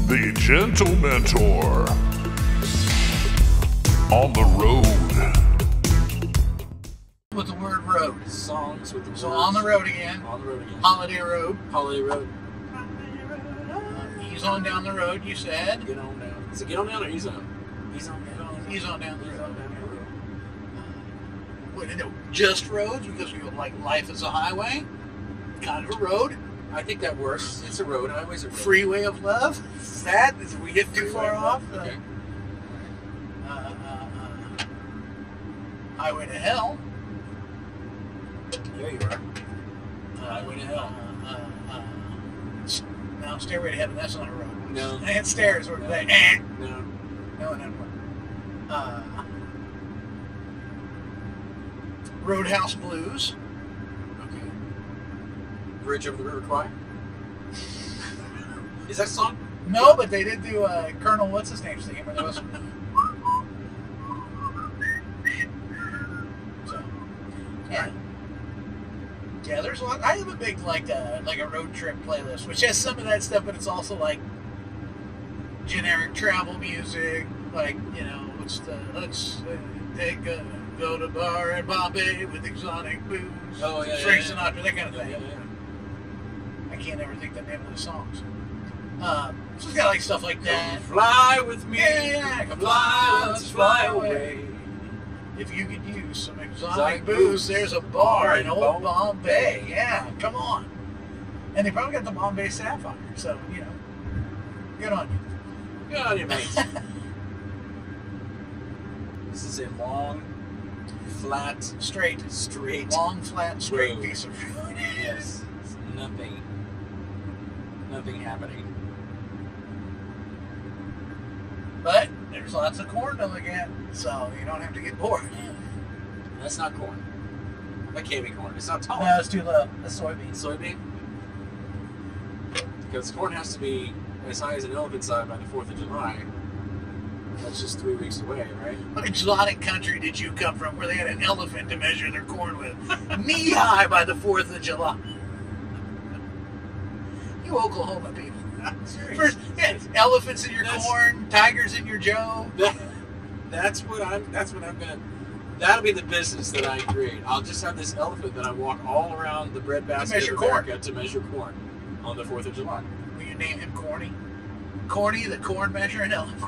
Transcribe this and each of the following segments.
The Gentlementor. On the road. With the word road. Songs with the words. So on the road again. On the road again. Holiday road. Holiday road. Ease on down the road, you said. Get on down. Is it get on down or ease on? Ease on down. Ease on down the Ease road. on down the road. What, no, just roads because we like life is a highway? Kind of a road. I think that works. It's a road. Highways are road. Freeway of love. Is that? Did we get too far off? Okay. Highway to hell. There you are. Highway to hell. No, Stairway to Heaven. That's not a road. No. And stairs. Or No. they. No. No. Roadhouse Blues. Okay. Bridge over the River Kwai. Is that a song? No, but they did do Colonel what's his name's theme. There was. So, yeah. Yeah, there's a lot. I have a big like a road trip playlist, which has some of that stuff, but it's also like generic travel music, like let's go to bar at Bombay with exotic booze. Oh yeah, Frank Sinatra, that kind of thing. Yeah. I can't ever think the name of the songs. So it's got like stuff like that. Come fly with me. Yeah. Come fly, let's fly away. If you could use some exotic booze, there's a bar in old Bombay. Yeah, come on. And they probably got the Bombay Sapphire, so, good on you. Good on you, mate. This is a long, flat, straight, long, flat, straight road. piece of road. Yes. It's nothing happening. But there's lots of corn to look at, so you don't have to get bored. That's not corn. That can't be corn. It's not tall. No, it's too low. That's soybean. Soybean? Because corn has to be as high as an elephant's eye by the 4th of July. That's just 3 weeks away, right? What exotic country did you come from where they had an elephant to measure their corn with? Knee high by the 4th of July. You Oklahoma people. First, elephants in your corn, tigers in your Joe. That's what I'm gonna. That'll be the business that I create. I'll just have this elephant that I walk all around the breadbasket of America to measure corn on the 4th of July. Will you name him Corny? Corny, the corn measuring elephant.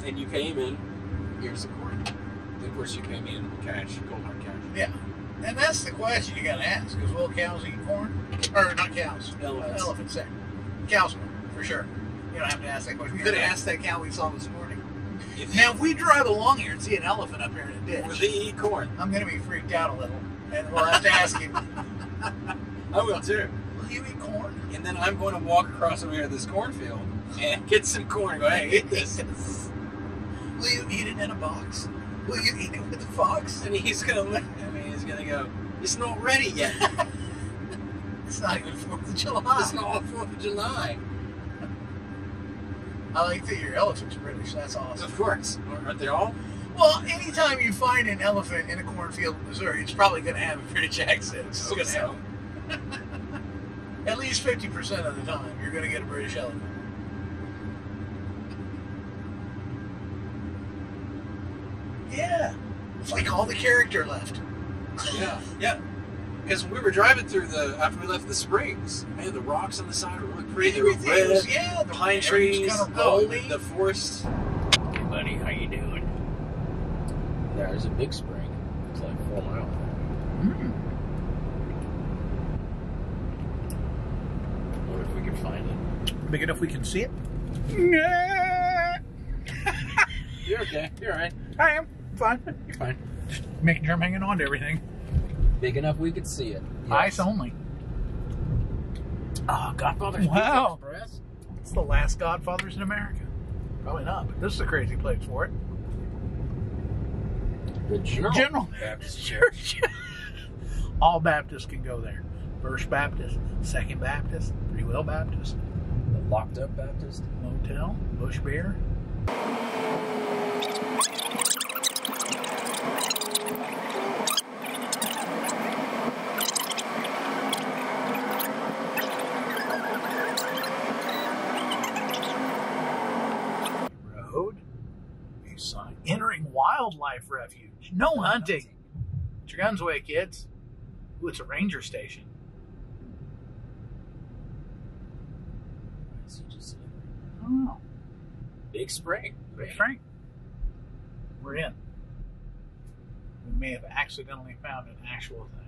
And you pay him in. Here's the corn. Then of course you pay me in cash, cold hard cash. Yeah. And that's the question you gotta ask, is will cows eat corn? Or not cows. Elephants. Elephants say. Cows will, for sure. You don't have to ask that question. We could have asked that cow we saw this morning. Now if we drive along here and see an elephant up here in a ditch, will they eat corn? I'm gonna be freaked out a little. And we'll have to ask him. I will too. Will you eat corn? And then I'm going to walk across over here to this cornfield and get some corn and go, hey, eat this. Will you eat it in a box? Will you eat it with the fox? And he's going to look at me and he's going to go, it's not ready yet. It's not even 4th of July. It's not 4th of July. I like that your elephant's British. That's awesome. Of course. Aren't they all? Well, anytime you find an elephant in a cornfield in Missouri, it's probably going to have a British accent. It's Okay, so. At least 50% of the time, you're going to get a British elephant. Yeah. It's like all the character left. Yeah. Because we were driving through after we left the springs, man, the rocks on the side were really pretty. They were red, the pine trees, kind of rolly. the forest. Hey, buddy, how you doing? There's a big spring. It's like 4 miles. Wonder if we can find it. Big enough we can see it? You're okay. You're all right. I am. Fine. You're fine. Just making sure I'm hanging on to everything. Big enough we could see it. Yes. Eyes only. Oh, Godfather's Wow. Pizza Express. It's the last Godfathers in America. Probably not, but this is a crazy place for it. The General Baptist Church. All Baptists can go there. First Baptist, Second Baptist, Free Will Baptist, The Locked Up Baptist. Motel, Bush Beer. wildlife refuge. No hunting. Put your guns away, kids. Ooh, it's a ranger station. I don't know. Big Spring. Big Spring. We're in. We may have accidentally found an actual thing.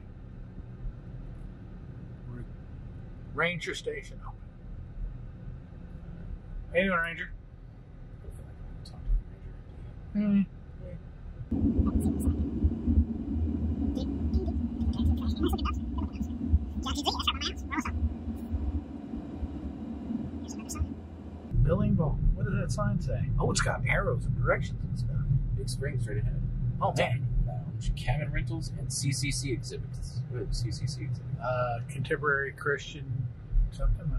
Ranger station open. How you doing, Ranger? Billing Ball. What does that sign say? Oh, it's got arrows and directions and stuff. Big Spring straight ahead. Oh, man. Lounge, cabin rentals, and CCC exhibits. Good, CCC exhibits. Contemporary Christian something.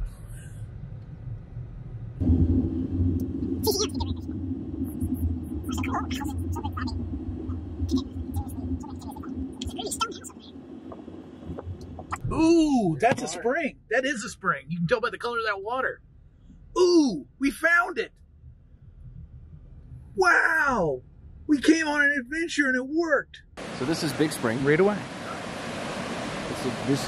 Ooh, that's a spring. That is a spring. You can tell by the color of that water. Ooh, we found it. Wow. We came on an adventure and it worked. So this is Big Spring. Right away. This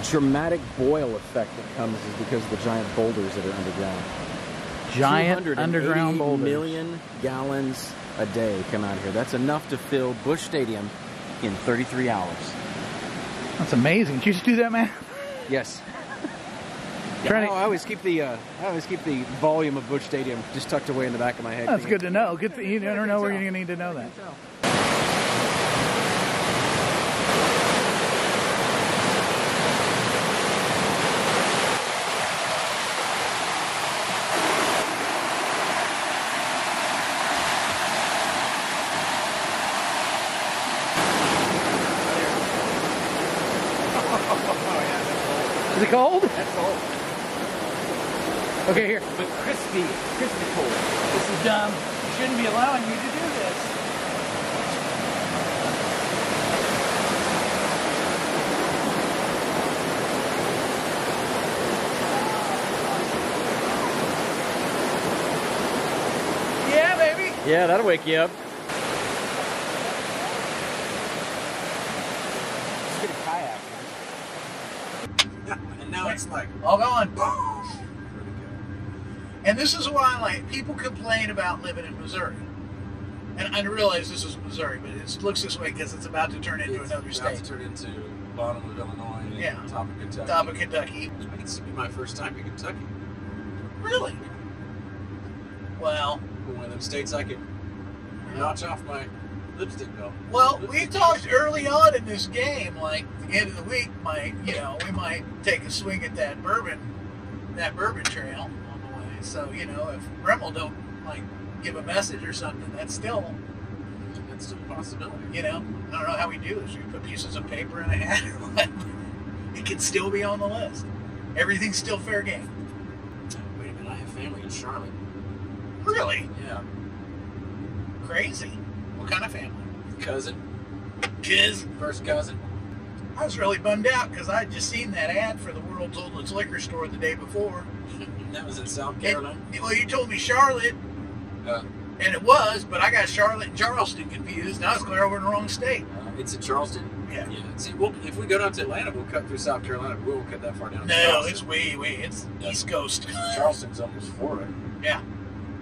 dramatic boil effect that comes is because of the giant boulders that are underground. Giant underground boulders. 280 million gallons a day come out of here. That's enough to fill Busch Stadium in 33 hours. That's amazing. Did you just do that, man? Yes. I always keep the volume of Busch Stadium just tucked away in the back of my head. That's good to know. You never know where you're going to need to know that. Is it cold? That's cold. Okay, here. But crispy cold. This is dumb. You shouldn't be allowing me to do this. Yeah, baby. Yeah, that'll wake you up. Let's get a kayak. And now it's like, all gone. And this is why, like, people complain about living in Missouri. And I realize this is Missouri, but it looks this way because it's about to turn into another state. It's about to turn into bottom of Illinois, yeah, top of Kentucky. Top of Kentucky. I think this will be my first time in Kentucky. Really? Well, one of them states I can notch off my lipstick belt. Well, we talked early on in this game, like the end of the week, we might take a swing at that bourbon trail on the way. So, if Bremmel don't give a message or something, that's still a possibility. I don't know how we do this. We put pieces of paper in a hat or what. It can still be on the list. Everything's still fair game. Wait a minute, I have family in Charlotte. Really? Yeah. Crazy. What kind of family? Cousin. First cousin. I was really bummed out because I had just seen that ad for the world's oldest liquor store the day before. That was in South Carolina? Well, you told me Charlotte. And it was, but I got Charlotte and Charleston confused. Now I was clear over in the wrong state. It's in Charleston? Yeah. See, if we go down to Atlanta, we'll cut through South Carolina. We won't cut that far down. No, it's way. It's East Coast. Charleston's almost Florida. Yeah.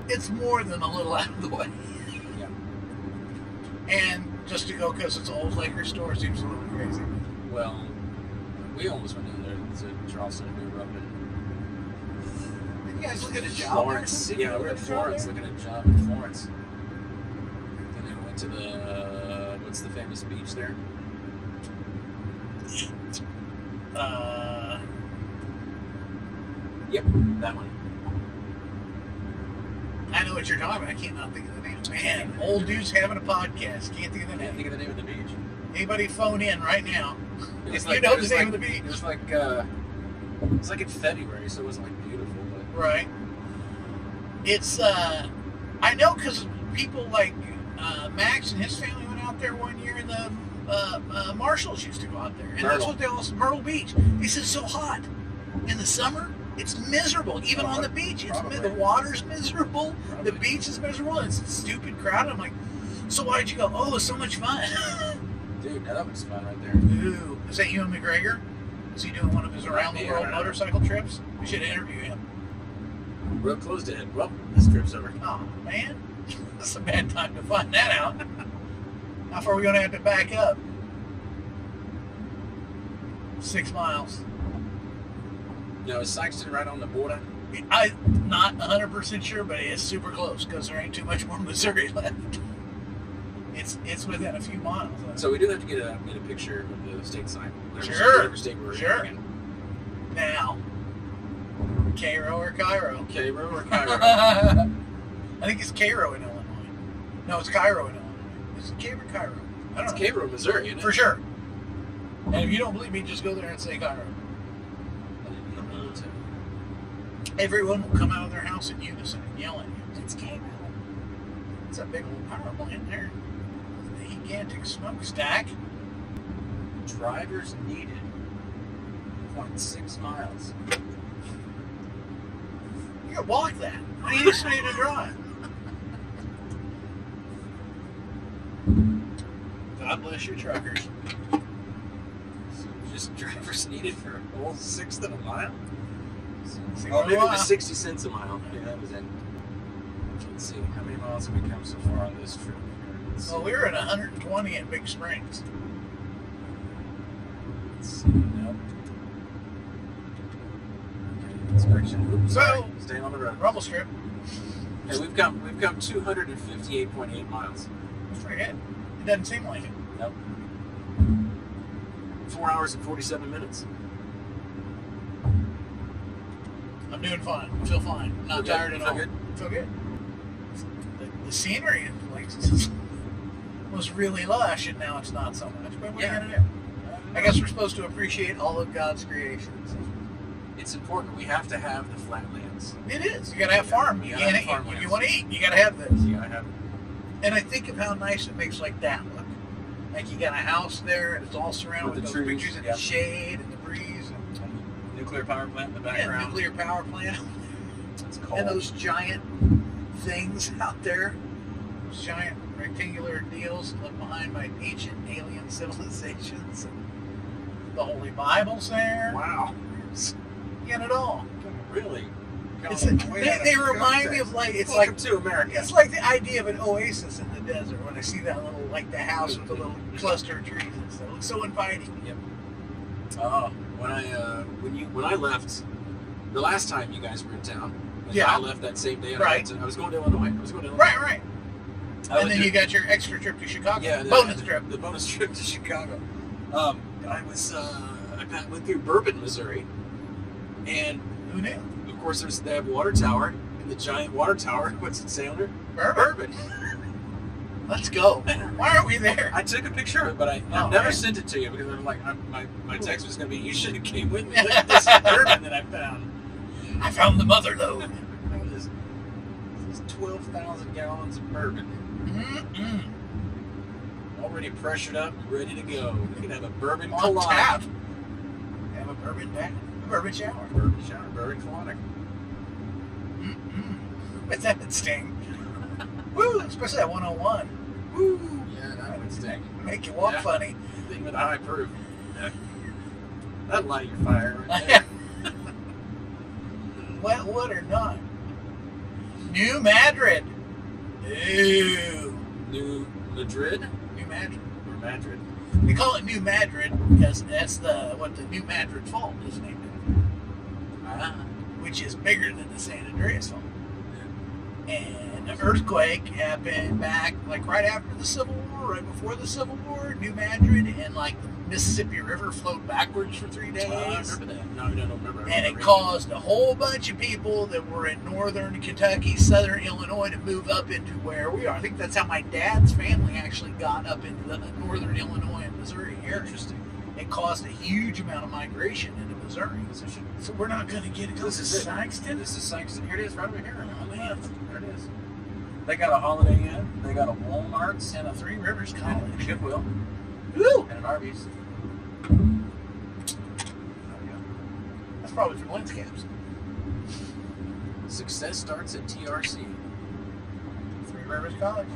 It's more than a little out of the way. Yeah. And just to go because it's an old liquor store seems a little crazy. Well, we almost went down there to Charleston. We were up in you guys looking at a job? Florence. Yeah, we were in Florence looking at a job in Florence. Then we went to the what's the famous beach there? Yep, that one. I know what you're talking about. I can't not think of the name. Man, old dude's having a podcast. Can't think of the name. Can't think of the name of the beach. Anybody phone in right now? If like, you know the name of the beach. It was like in February, so it wasn't like beautiful, but right. It's I know because people like Max and his family went out there one year, and the Marshalls used to go out there, and that's what they all Myrtle Beach. He says it's so hot in the summer. It's miserable, even on the beach. The water's miserable. The beach is miserable. It's stupid crowded. I'm like, So why'd you go? Oh, it was so much fun. Dude, now that was fun right there. Ooh, is that Ewan McGregor? Is he doing one of his around the world motorcycle trips? We should interview him. Real close to it. Well, this trip's over. Oh man, that's a bad time to find that out. How far are we gonna have to back up? 6 miles. Now, is Sykeston right on the border? I'm not 100% sure, but it's super close because there ain't too much more Missouri left. It's within a few miles. So we do have to get a picture of the state sign. Sure. State we're Sure. in. Now, Cairo or Cairo? Cairo or Cairo? I think it's Cairo in Illinois. No, it's Cairo in Illinois. Is it Cairo or Cairo? I don't know. It's Cairo, Missouri, isn't it? For sure. And if you don't believe me, just go there and say Cairo. Everyone will come out of their house in unison and yell at you. It's Cairo. It's a big old power plant there. The gigantic smokestack. Drivers needed. 0.6 miles. You can walk that. I need somebody to drive. God bless you, truckers. Just drivers needed for a whole 1/6 of a mile? Oh, Maybe it was 60 cents a mile. Yeah, that was it. Let's see. How many miles have we come so far on this trip? Well, we were at 120 at Big Springs. Let's see. Nope. Okay, inspection. Oops, sorry. Staying on the road. Rumble strip. Hey, we've come 258.8 miles. That's pretty good. It doesn't seem like it. Nope. 4 hours and 47 minutes. I'm doing fine. I feel fine. I'm not tired at all. Good? Feel good. The scenery in places was really lush, and now it's not so much. But what are you going to do? I guess we're supposed to appreciate all of God's creations. It's important. We have to have the flatlands. It is. You got to have farm. You can't eat. If you want to eat, you got to have this. You got to have it. And I think of how nice it makes like that look. Like you got a house there, and it's all surrounded with those trees, pictures and the shade and the breeze. And nuclear power plant in the background. Yeah, nuclear power plant. It's cold. And those giant things out there. Those giant rectangular deals that look behind by ancient alien civilizations. And the Holy Bible's there. Wow. You get it all. Really? They remind me of like it's Welcome like to America. It's like the idea of an oasis in the desert when I see that little like the house with the little cluster of trees and stuff. It looks so inviting. Yep. When I left the last time you guys were in town, yeah, I left that same day. Right. I was going to Illinois. Right. And then you got your extra trip to Chicago. Yeah, bonus trip. The bonus trip to Chicago. I went through Bourbon, Missouri, and who knew? Of course, they have water tower, and the giant water tower. What's it say under? Bourbon. Let's go. Why aren't we there? I took a picture of it, but I never sent it to you because I'm like, my text was going to be, you should have came with me. Look at this bourbon that I found. I found the mother lode. This is 12,000 gallons of bourbon. Already pressured up, ready to go. We can have a bourbon colonic. Tap. Have a bourbon bath. A bourbon shower. Bourbon colonic. But that would sting. Woo! Especially at 101. Woo! Yeah, that would sting. Make you walk funny. Thing with high proof. Yeah. That'd light your fire right there. Wet wood or not? New Madrid. Ew. New Madrid? New Madrid. Or Madrid. They call it New Madrid because that's what the New Madrid Fault is named after. Which is bigger than the San Andreas Fault. And the earthquake happened back like right after the Civil War, right before the Civil War. New Madrid and like the Mississippi River flowed backwards for 3 days. I remember that. No, I don't remember. And it caused a whole bunch of people that were in northern Kentucky, southern Illinois to move up into where we are. I think that's how my dad's family actually got up into the northern Illinois and Missouri area. Interesting. It caused a huge amount of migration into Missouri. So we're not going to get it. This is Sykeston? This is Sykeston. Here it is, right over here. On the left. There it is. They got a Holiday Inn. They got a Walmart's. And a Three Rivers College. And a Goodwill. Woo! And an Arby's. That's probably for lens caps. Success starts at TRC. Three Rivers College.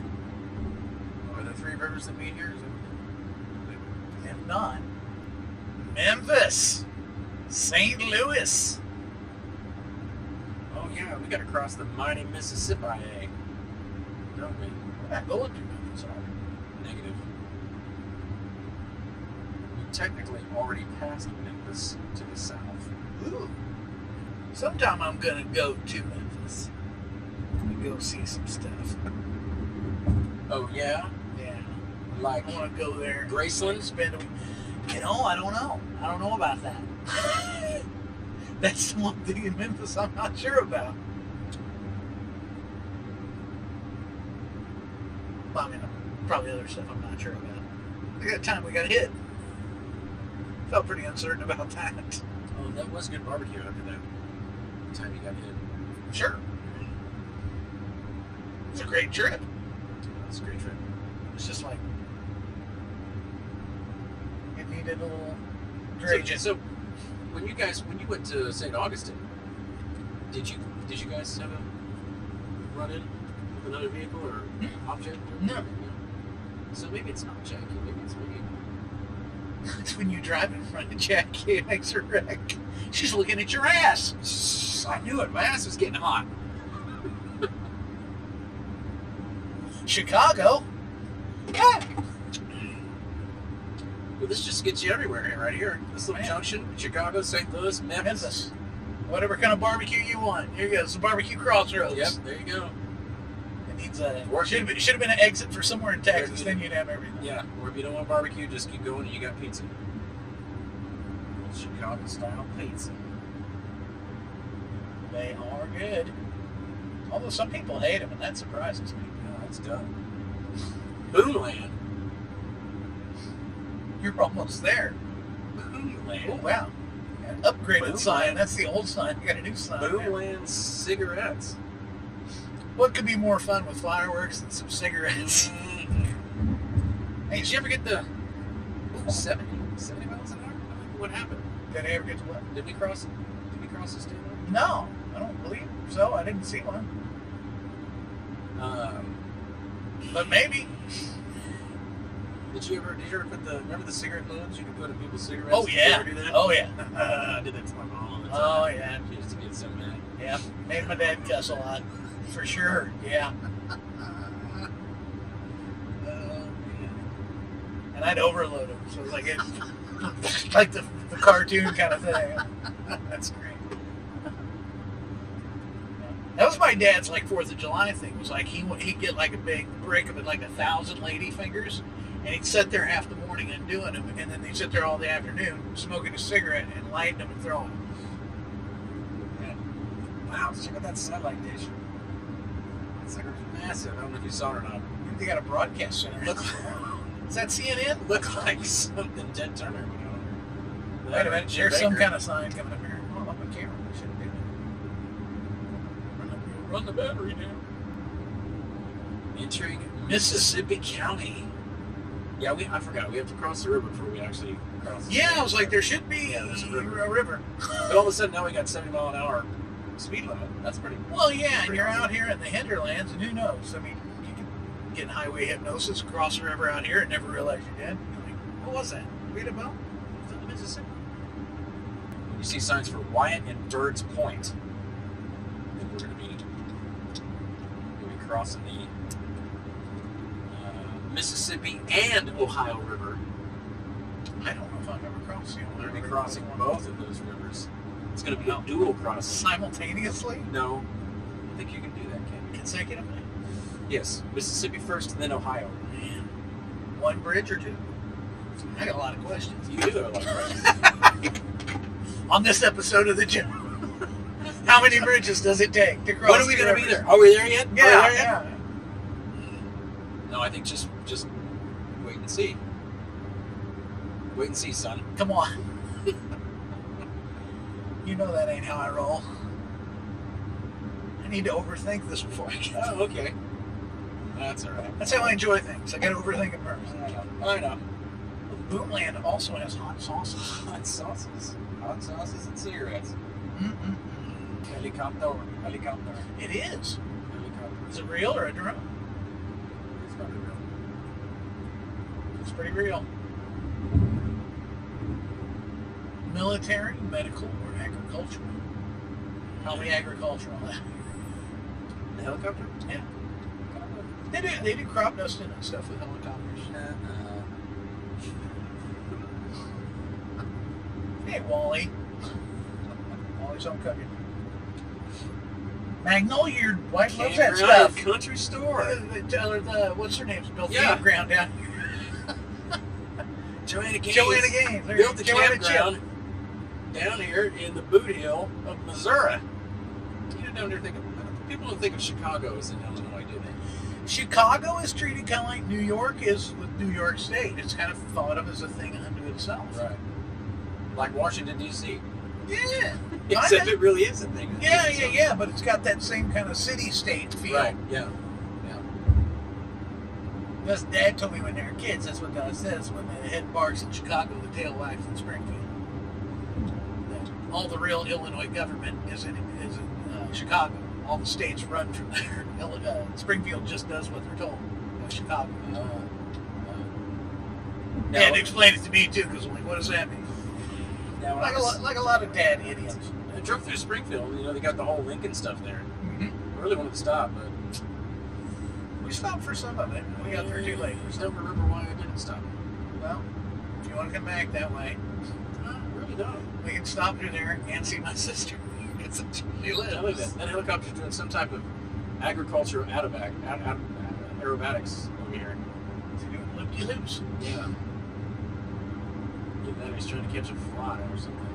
only three rivers that meet here? If not, Memphis, St. Louis. Oh yeah, we got to cross the mighty Mississippi, don't we? We're not going through Memphis, are we? Negative. We technically already passed Memphis to the south. Ooh. Sometime I'm gonna go to Memphis. I'm gonna go see some stuff. Oh yeah? Yeah. Like I want to go there. Graceland? Spend a week. You know, I don't know. I don't know about that. That's the one thing in Memphis I'm not sure about. Well, I mean, probably other stuff I'm not sure about. I got time we got hit. Felt pretty uncertain about that. Oh, that was good barbecue after that time you got hit. Sure. It was a great trip. That's a great trip. It's just like it needed a little dredging. So when you went to St. Augustine, did you guys have a run in with another vehicle or object? No. So maybe it's not Jackie. Maybe it's me. It's when you drive in front of Jackie, it makes her wreck. She's looking at your ass. Shh, I knew it. My ass was getting hot. Chicago. Yeah. Well, this just gets you everywhere here, right here. This little junction, Chicago, St. Louis, Memphis. Whatever kind of barbecue you want. Here you go. It's the barbecue crossroads. Yep, there you go. It needs a should have been an exit for somewhere in Texas. Then you'd have everything. Yeah, or if you don't want barbecue, just keep going and you got pizza. Chicago style pizza. They are good. Although some people hate them, and that surprises me. No, that's dumb. Boomland. You're almost there. Boomland. Oh wow. An upgraded Boomland. sign. That's the old sign. You got a new sign. Boomland cigarettes. What could be more fun with fireworks than some cigarettes? Hey, did you ever get the 70 miles an hour? What happened? Did I ever get to what? Did we cross the state line? No, I don't believe so. I didn't see one. But maybe. Did you ever put remember the cigarette loads you could put in people's cigarettes? Oh Did yeah. you ever do that? Oh yeah. I did that to my mom all the time. Oh yeah. She used to get so mad. Yeah. Made my dad cuss a lot. For sure. Yeah. And I'd overload them, so it was like the cartoon kind of thing. That's great. That was my dad's 4th of July thing. It was like he'd get a big brick of it, 1,000 lady fingers, and he'd sit there half the morning and doing them, and then he'd sit there all the afternoon smoking a cigarette and lighting them and throwing them. Yeah. Wow, check out that satellite dish. That sucker's massive. I don't know if you saw it or not. They got a broadcast center. Is that CNN? Look like something Ted Turner would own. Wait a minute. There's some kind of sign coming up here. Oh, my camera. We should do that. Run the battery down. Entering Mississippi County. Yeah, I forgot. We have to cross the river before we actually cross. Yeah, I was like, there should be there's a river. But all of a sudden now we got 70 mile an hour speed limit. That's pretty. Well, yeah, and you're awesome. out here in the hinterlands, and who knows? I mean, you can get highway hypnosis, cross the river out here, and never realize you did. What was that? Read about? Is that the Mississippi? You see signs for Wyatt and Bird's Point. And we're going to be crossing the Mississippi and Ohio River. I don't know if I've ever crossed the We're Ohio going to be River. crossing both of those rivers. It's going to be a dual crossing. Simultaneously? No, I think you can do that, Ken. Consecutively? Yes, Mississippi first, and then Ohio. Man. One bridge or two? I got a lot of questions. You do have a lot of questions. On this episode of the Joe. How many bridges does it take to cross? When are we the going to be rivers? there? Are we there yet? Yeah, Are we there yet? yeah. No, I think just wait and see. Wait and see, son. Come on. You know that ain't how I roll. I need to overthink this before I get Oh, okay. That's all right. That's how I enjoy things. I gotta overthink it first. I know. Boomland also has hot sauces. Hot sauces. Hot sauces and cigarettes. Mm-mm. Helicopter. It is. Helicopter. Is it real or a drone? It's probably real. It's pretty real. Military, medical, or agricultural? Probably agricultural. The helicopter? Yeah. They do crop dusting and stuff with helicopters. Hey, Wally. Wally's home cooking. Magnolia, your wife loves that stuff. Country store. What's her name? Built the Yeah. campground down here. Joanna Gaines. Joanna Gaines. Built the Joanna campground down here in the Boot Hill of Missouri. You don't people don't think of Chicago as in Illinois, do they? Chicago is treated kind of like New York is with New York State. It's kind of thought of as a thing unto itself. Right. Like Washington, D.C. Yeah. Except it really is a thing. Yeah. But it's got that same kind of city-state feel. Right, yeah. Because Dad told me when they were kids, that's what God says. When the head barks in Chicago, the tail wags in Springfield. That all the real Illinois government is in Chicago. All the states run from there. Springfield just does what they're told. Chicago. Dad explained it to me too, because I'm like, what does that mean? Now, Like a lot of dad idioms. I drove through Springfield. They got the whole Lincoln stuff there. Mm-hmm. I really wanted to stop, but We stopped for some of it. We got there too late. I just don't remember why I didn't stop. Well, if you want to come back that way, I really don't. we can stop through there and see my sister. It's a she lives. I believe that helicopter's doing some type of agricultural aerobatics over here. She's doing loop-de-loops. Yeah. Either that or he's trying to catch a fly or something.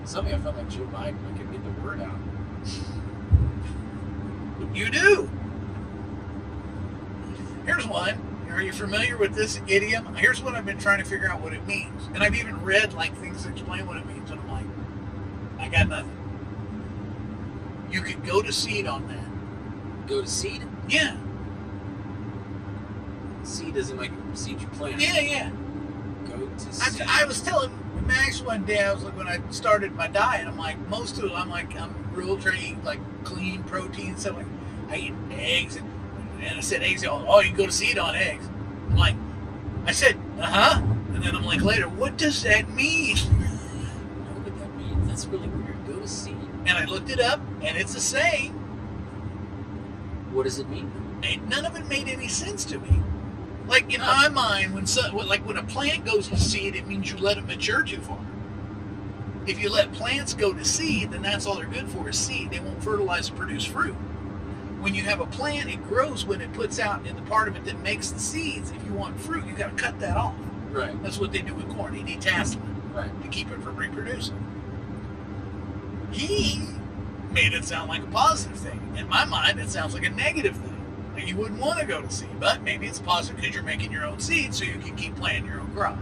Something I felt like Joe Biden couldn't get the word out. You do. Here's one. Are you familiar with this idiom? Here's what I've been trying to figure out what it means. And I've even read things that explain what it means. And I'm like, I got nothing. You could go to seed on that. Go to seed? Yeah. Seed isn't like seed you plant. Yeah. Go to seed. I was telling Max one day, I was like, when I started my diet, I'm like, most of it, I'm real trying to eat clean protein stuff. Like, I eat eggs, and I said eggs. Oh, you can go to seed on eggs. I'm like, I said, and then I'm like, later, what does that mean? I don't know what that means. That's really weird. Go to seed. And I looked it up, and it's a saying. What does it mean? None of it made any sense to me. Like, in my mind, when a plant goes to seed, it means you let it mature too far. If you let plants go to seed, then that's all they're good for is seed. They won't fertilize and produce fruit. When you have a plant, it grows when it puts out in the part of it that makes the seeds. If you want fruit, you got to cut that off. Right. That's what they do with corn. They detasseling it Right. to keep it from reproducing. He made it sound like a positive thing. In my mind, it sounds like a negative thing. Like you wouldn't want to go to seed, but maybe it's positive because you're making your own seed so you can keep planting your own crop.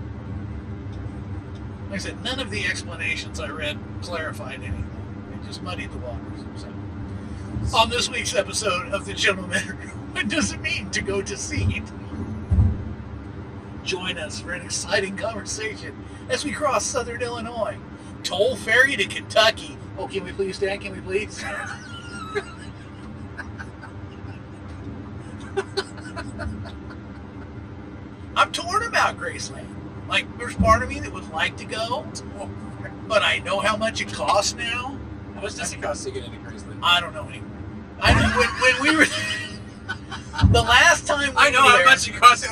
Like I said, none of the explanations I read clarified anything. It just muddied the waters. So, on this week's episode of the Gentlementor, what does it mean to go to seed? Join us for an exciting conversation as we cross southern Illinois. Toll ferry to Kentucky. Oh, can we please, Dad? Can we please? I'm torn about Graceland. Like, there's part of me that would like to go, but I know how much it costs now. How much does it cost to get into Graceland? I don't know anymore. I know when we were the last time we I know were how there, much it costs.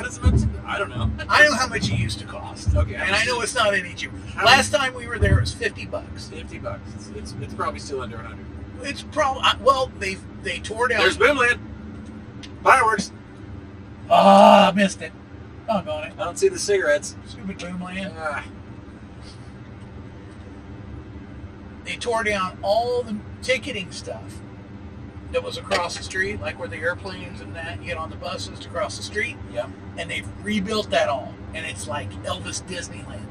I don't know. I know how much it used to cost. Okay. And I know it's not any cheaper. Last time we were there, it was $50. $50. It's probably still under 100. It's probably they tore down. There's Boomland. Fireworks. I missed it. Doggone it. I don't see the cigarettes. Stupid Boomland. They tore down all the ticketing stuff that was across the street, like where the airplanes and that, you get on the buses to cross the street. Yeah. And they've rebuilt that all. And it's like Elvis Disneyland.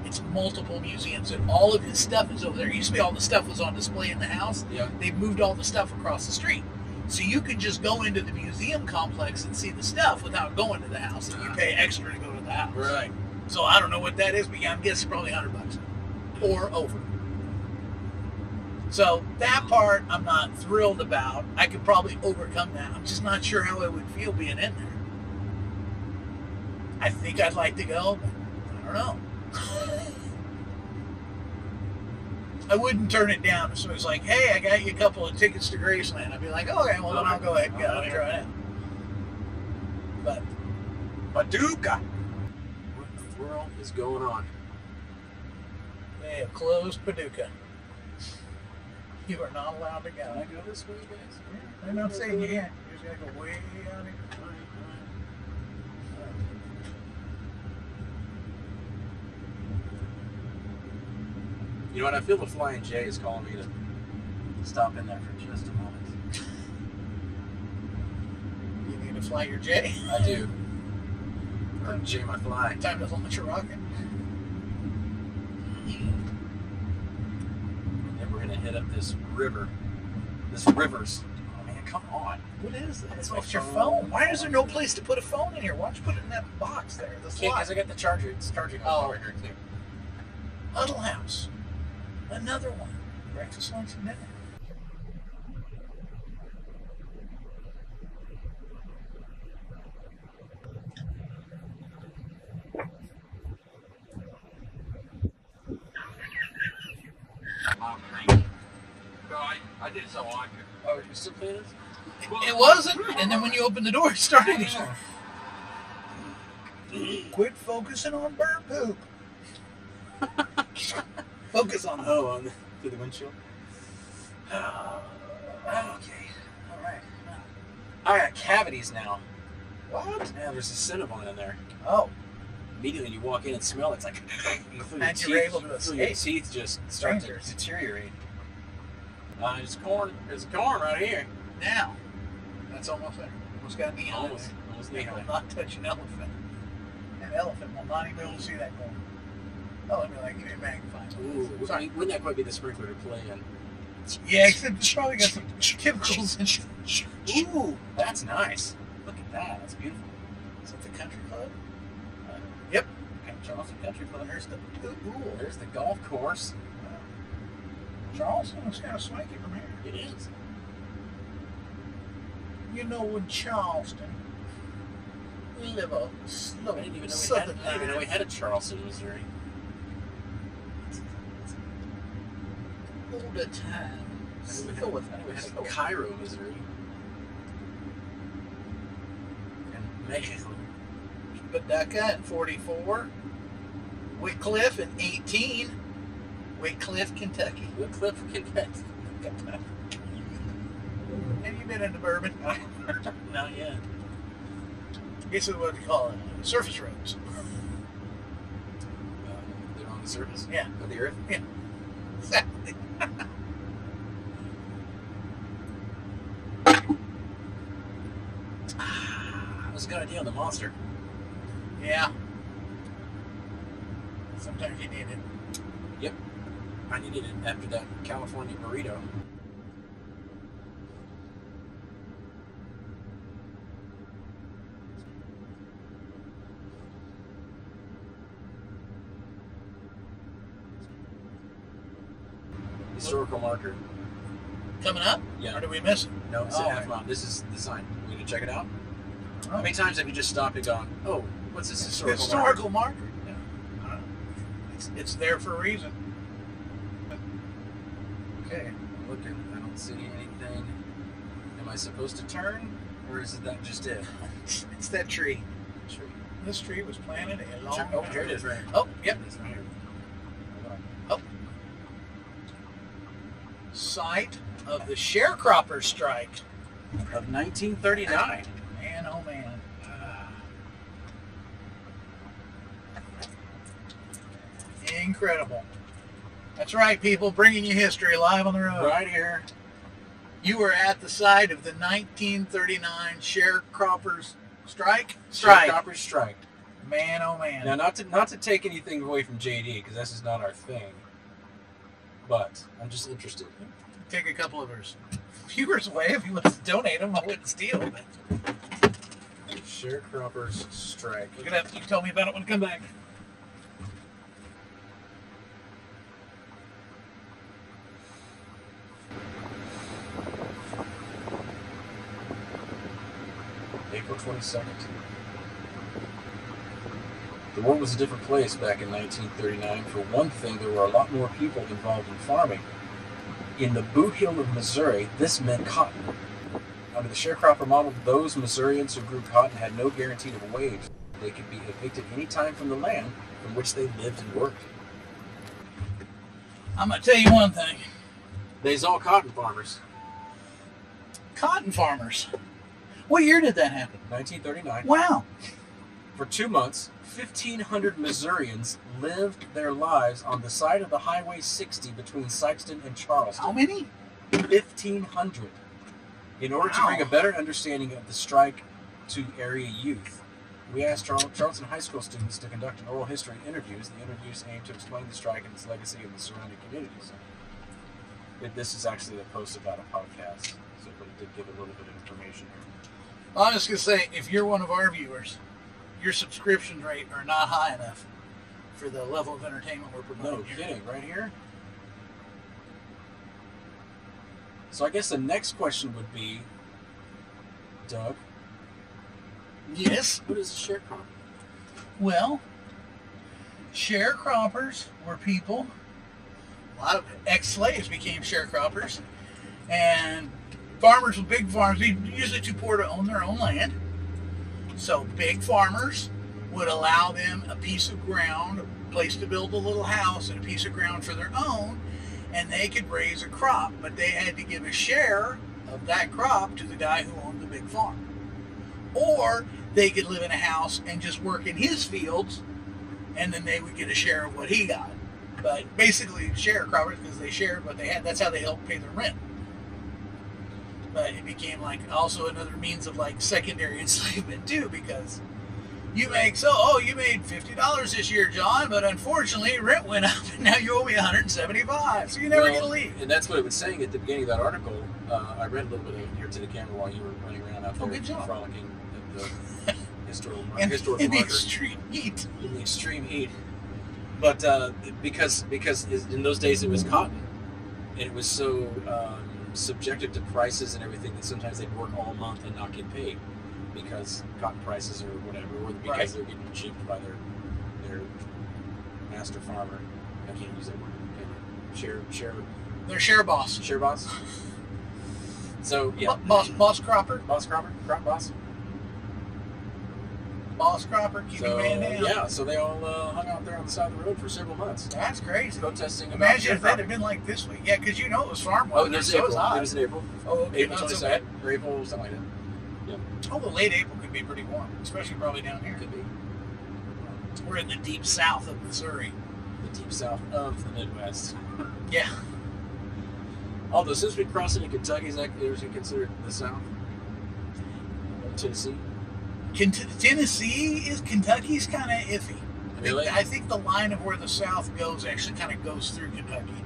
It's multiple museums, and all of his stuff is over there. It used to be all the stuff was on display in the house. Yeah. They've moved all the stuff across the street. So you can just go into the museum complex and see the stuff without going to the house, and you pay extra to go to the house. Right. So I don't know what that is, but yeah, I'm guessing probably $100 or over. So that part I'm not thrilled about. I could probably overcome that. I'm just not sure how I would feel being in there. I think I'd like to go, but I don't know. I wouldn't turn it down if someone's like, hey, I got you a couple of tickets to Graceland. I'd be like, okay, well, then I'll go ahead and go and try it out. But Paducah! What in the world is going on? they have closed Paducah. You are not allowed to go. Can I go this way, guys? I'm not saying you can't. You just gotta go way out here. You know what? I feel the Flying J is calling me to stop in there for just a moment. You need to fly your J. I do. Or J my fly. Time to launch a rocket. And then we're gonna hit up this river. This river's. Oh man, come on. What is that? It's Oh, my it's your phone. phone. Why is there no place to put a phone in here? Why don't you put it in that box there? The slot. Because I got the charger. It's charging on power here too. Huddle House. Another one. Breakfast, lunch, and dinner. No, I did so like it. Oh, you still playing it? It wasn't, and then when you opened the door, it started again. Quit focusing on bird poop. Focus on Through the windshield. Okay, all right. I got cavities now. What? Yeah, there's a Cinnabon in there. Oh, Immediately you walk in and smell it, it's like you feel and your you're teeth, able to feel your escape. teeth just start Strangers. to deteriorate. There's corn. There's corn right here. Now, that's almost there. Almost got knee high. Almost They knee will high. not touch an elephant. An elephant will not even be able to see that corn. Oh, it'd be like, give me a magnifying. Ooh, Sorry. wouldn't that quite be the sprinkler to play in? Yeah, except it's probably got some chemicals in it. Ooh, that's nice. Look at that. That's beautiful. Is that the country club? Yep. Charleston Country Club. There's the pool. There's the golf course. Charleston looks kind of swanky from here. It is. You know, in Charleston, we live a slow, I didn't even southern know we life. had a Charleston, Missouri. Older time. I didn't know we had a Cairo, Missouri. And Mexico. Paducah in 44. Wycliffe in 18. Wycliffe, Kentucky. Wycliffe, Kentucky. Have you been into bourbon? Not yet. Guess what they call it? Surface roads. They're on the surface? Yeah. Of the earth? Yeah. Exactly. That was a good idea on the monster. Yeah. Sometimes you need it. Yep. I needed it after that California burrito. Historical marker. Coming up? Yeah. Or did we miss it? No, it's Oh, a half mile. This is the sign. We need to check it out. Oh. How many times have you just stopped and gone, oh, what's this historical marker? Historical marker. Yeah. I don't know. It's there for a reason. Okay, I'm looking. I don't see anything. Am I supposed to turn, or is that just it? It's that tree. Tree. This tree was planted a long Oh, time here it is, right? Oh, yep. It is right here. Oh. Site of the Sharecropper Strike. Of 1939. Man, oh man. Incredible. That's right, people. Bringing you history live on the road. Right here. You were at the site of the 1939 Sharecroppers Strike. Sharecropper Strike. Man, oh man. Now, not to take anything away from JD, because this is not our thing. But I'm just interested. Take a couple of his viewers away. If he wants to donate them, I wouldn't steal them. Sharecropper's Strike. Look at that. You can tell me about it when I come back. April 22nd. The world was a different place back in 1939. For one thing, there were a lot more people involved in farming. In the Boot Hill of Missouri, this meant cotton. Under the sharecropper model, those Missourians who grew cotton had no guarantee of a wage. They could be evicted any time from the land from which they lived and worked. I'm going to tell you one thing. They's all cotton farmers. Cotton farmers. What year did that happen? 1939. Wow. For 2 months, 1,500 Missourians lived their lives on the side of the Highway 60 between Sikeston and Charleston. How many? 1,500. In order to bring a better understanding of the strike to area youth, we asked Charleston High School students to conduct an oral history interviews. The interviews aim to explain the strike and its legacy in the surrounding communities. This is actually a post about a podcast, but it did give a little bit of information here. I'm just going to say, if you're one of our viewers, your subscription rate are not high enough for the level of entertainment we're promoting. No kidding, right here? So I guess the next question would be, Doug. Yes? What is a sharecropper? Well, sharecroppers were people, a lot of ex-slaves became sharecroppers, and farmers with big farms, usually too poor to own their own land. So big farmers would allow them a piece of ground, a place to build a little house, and a piece of ground for their own, and they could raise a crop, but they had to give a share of that crop to the guy who owned the big farm. Or they could live in a house and just work in his fields, and then they would get a share of what he got. But basically sharecroppers, because they shared what they had, that's how they helped pay their rent. But it became like also another means of like secondary enslavement too, because you made $50 this year, John, but unfortunately rent went up and now you owe me $175, so you never get to leave. And that's what it was saying at the beginning of that article. I read a little bit of it here to the camera while you were running around out there frolicking at the historical in marker. The extreme heat. In the extreme heat. But because in those days it was cotton, and it was so subjected to prices and everything that sometimes they'd work all month and not get paid because cotton prices or whatever, or because they're getting chipped by their master farmer. I can't use that word. Their share boss. Share boss. So yeah. Boss cropper. Boss cropper. Crop boss. Boss cropper, keep your man down. Yeah, so they all hung out there on the side of the road for several months. That's crazy. Protesting. Imagine if that had been like this week. Yeah, because you know it was farm weather. Oh, there's April. It was in April. Oh, okay. April 22nd. Or April, something like that. Yeah. Although late April could be pretty warm, especially probably down here. Could be. We're in the deep south of Missouri. The deep south of the Midwest. Yeah. Although since we crossed into Kentucky, is that considered the South? Tennessee? Kentucky's kind of iffy. Really? I think the line of where the South goes actually kind of goes through Kentucky.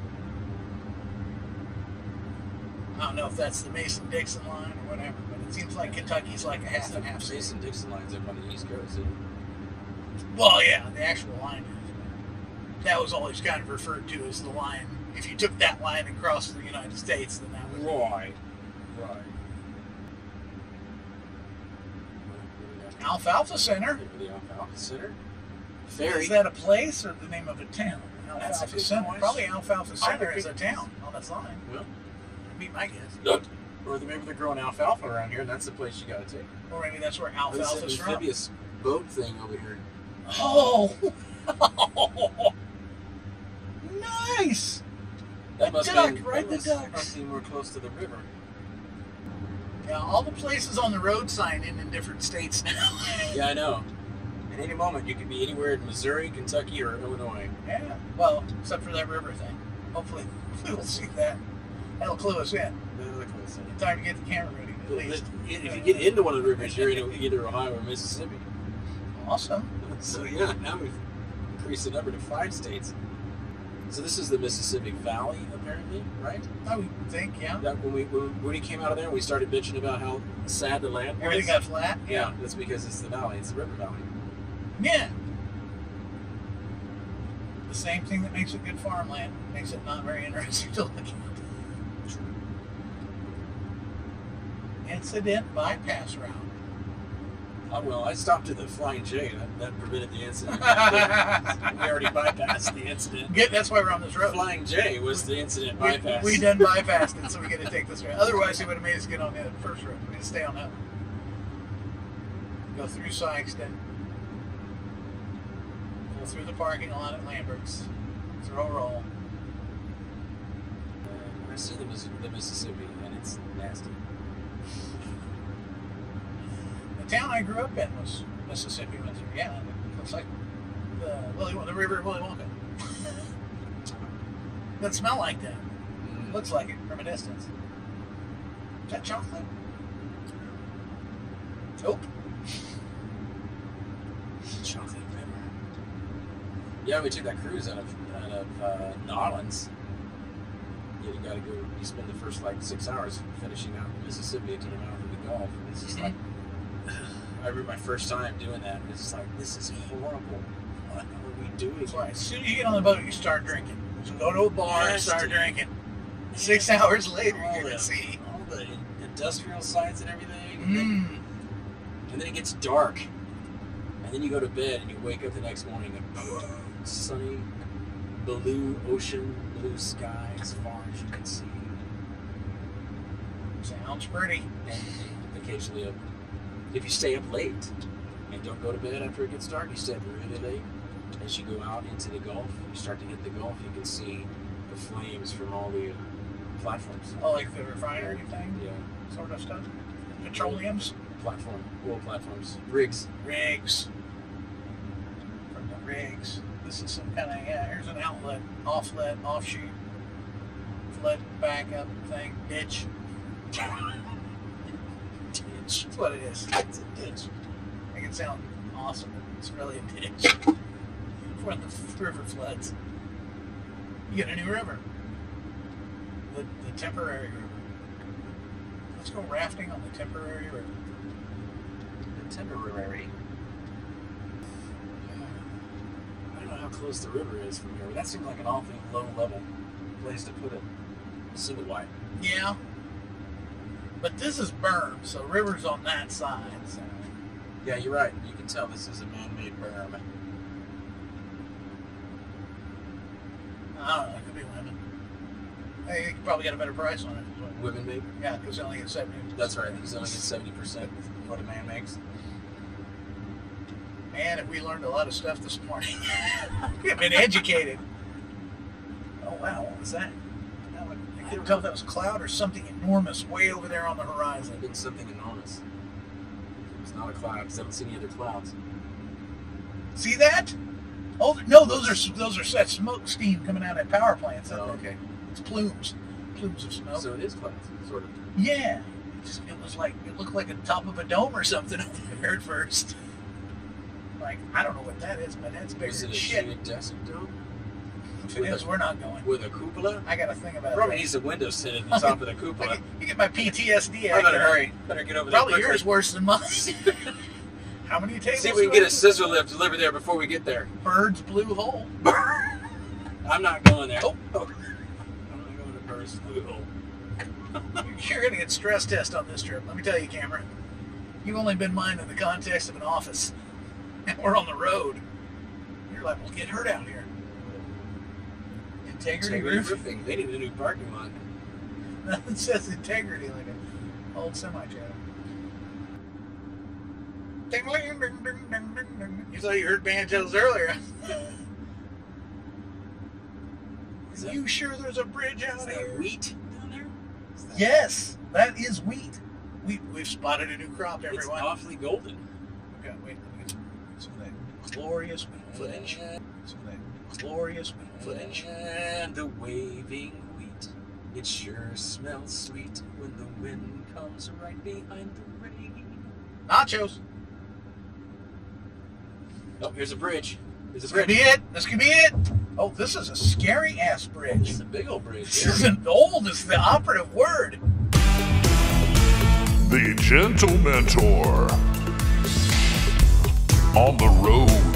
I don't know if that's the Mason-Dixon line or whatever, but it seems like Kentucky's like a half and half. Mason-Dixon line's up on the East Coast. Well, yeah, the actual line is. That was always kind of referred to as the line. If you took that line across the United States, then that would Right. Alfalfa Center. The Alfalfa Center. Ferry. Is that a place or the name of a town? Alfalfa Center. Point. Probably Alfalfa Center is a town on its line. Well, that'd be my guess. Look. Or maybe they're growing alfalfa around here, and that's the place you got to take. Or maybe that's where alfalfa's from. Amphibious boat thing over here. Oh! Nice! That must ducks. be more close to the river. Yeah, all the places on the road sign in different states now. Yeah, I know. At any moment, you could be anywhere in Missouri, Kentucky, or Illinois. Yeah, well, except for that river thing. Hopefully, we'll see that. That'll clue us in. Time to get the camera ready, at least. If you get into one of the rivers, you're in either Ohio or Mississippi. Awesome. So, yeah, now we've increased the number to 5 states. So this is the Mississippi Valley, apparently, right? I would think, yeah. That when we came out of there, we started bitching about how sad the land was. Everything got flat? Yeah, that's because it's the valley. It's the river valley. Yeah. The same thing that makes it good farmland makes it not very interesting to look at. True. Incident bypass route. Oh, well, I stopped at the Flying J. That prevented the incident. We already bypassed the incident. That's why we're on this road. Flying J was the incident bypass. We done bypassed it, so we got to take this road. Otherwise, he would have made us get on the first road. We had to stay on that one. Go through Sykeston. Go through the parking lot at Lambert's. Throw roll. I see the Mississippi, and it's nasty. The town I grew up in was Mississippi, Missouri. Yeah, it looks like the river of Willy Wonka. Doesn't smell like that. Looks like it from a distance. Is that chocolate? Nope. Chocolate river. Yeah, we took that cruise out of New Orleans. Yeah, you gotta go. You spend the first like 6 hours finishing out the Mississippi to the mouth of the Gulf. And it's just like, I remember my first time doing that. It's just like, this is horrible. What are we doing? That's why as soon as you get on the boat, you start drinking. So go to a bar and start drinking. 6 hours later, you're gonna see all the industrial sites and everything. And then it gets dark. And then you go to bed and you wake up the next morning and sunny, blue ocean, blue sky as far as you can see. Sounds pretty. And occasionally, if you stay up late and don't go to bed after it gets dark, you stay up really late. As you go out into the Gulf, you start to hit the Gulf, you can see the flames from all the platforms. Oh, like the refinery thing? Yeah. Sort of stuff? Petroleums? Oil platforms. Rigs. From the rigs. This is some kind of, here's an outlet, offshoot, flood backup thing, ditch. Ditch. That's what it is. It's a ditch. Make it sound awesome. It's really a ditch. When the river floods, you get a new river. The temporary river. Let's go rafting on the temporary river. The temporary. I don't know how close the river is from here, but that seems like an awfully low level place to put a single wide. Yeah. But this is berm, so river's on that side. So. Yeah, you're right. You can tell this is a man-made berm. I don't know. It could be women. Hey, you probably get a better price on it. Women made? Yeah, because they only get 70%. That's right. Because they only get 70% of what a man makes. Man, if we learned a lot of stuff this morning. We've been educated. Oh, wow. What was that? I couldn't tell if that was a cloud or something enormous way over there on the horizon. It's something enormous. It's not a cloud because I haven't seen any other clouds. See that? Oh no, those are that smoke steam coming out of power plants. Oh, okay. It's plumes of smoke. So it is clouds, sort of. Yeah, it looked like the top of a dome or something over there at first. Like I don't know what that is, but that's bigger Is it than a shit. geodesic dome? If it is, we're not going. With a cupola? I got to think about Probably it. needs a window sit at the top of the cupola. You get my PTSD. I better hurry. Better get over there. Probably quickly. yours worse than mine. How many tables? See if we can get a scissor lift delivered there before we get there. Bird's blue hole. I'm not going there. Oh. I'm not going to Bird's blue hole. You're going to get stress test on this trip. Let me tell you, Cameron. You've only been mine in the context of an office. And we're on the road. You're like, well, get hurt out here. Integrity roofing. They need a new parking lot. Nothing says integrity like an old semi-trailer. You thought you heard banjos earlier. Are you sure there's a bridge out here? Wheat down there? Yes, that is wheat. We've spotted a new crop, everyone. It's awfully golden. Okay, wait, let me get some of that glorious wheat footage. And the waving wheat. It sure smells sweet when the wind comes right behind the rain. Nachos. Oh, here's a bridge. This could be it. This could be it. Oh, this is a scary ass bridge. It's a big old bridge. This isn't old. It's the operative word. The Gentlementor. On the road.